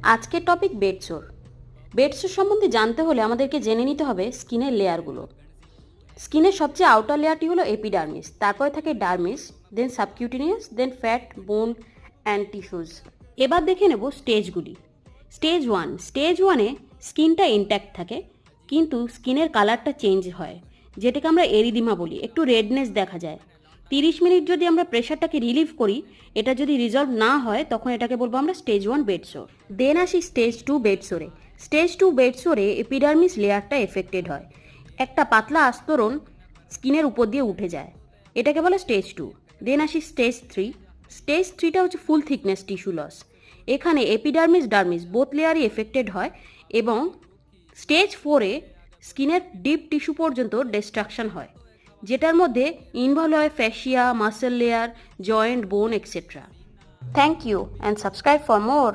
আজকের topic bedsore. Bedsore সম্বন্ধে জানতে হলে আমাদেরকে জেনে নিতে হবে স্কিনের লেয়ারগুলো। স্কিনের সবচেয়ে আউটার লেয়ারটি হলো এপিডার্মিস, তারপরে থাকে dermis, then subcutaneous, then fat, bone and tissues. এবার দেখে নেব স্টেজগুলি। স্টেজ ওয়ানে স্কিনটা ইনট্যাক্ট থাকে, কিন্তু স্কিনের কালারটা চেঞ্জ হয়, যেটাকে আমরা এরিদিমা বলি। একটু রেডনেস দেখা যায়। 30 মিনিট যদি আমরা প্রেশারটাকে রিলিভ করি, এটা যদি রিজলভ না হয়, তখন এটাকে বলবো আমরা স্টেজ 1 বেডসোর। দেন আসি স্টেজ 2 বেডসোরে। স্টেজ 2 বেডসোরে এপিডার্মিস লেয়ারটা এফেক্টেড হয়, একটা পাতলা আস্তরণ স্কিনের উপর দিয়ে উঠে যায়, এটাকে বলে স্টেজ 2। দেন আসি স্টেজ 3। স্টেজ 3টা হচ্ছে ফুল থিকনেস টিস্যু লস। এখানে এপিডার্মিস ডার্মিস বোথ লেয়ারই এফেক্টেড হয়, এবং স্টেজ 4-এ স্কিনের ডিপ টিস্যু পর্যন্ত ডিস্ট্রাকশন হয়, যেটার মধ্যে ইনভলভ হয় fascia, muscle layer, joint, bone etcetera. Thank you and subscribe for more.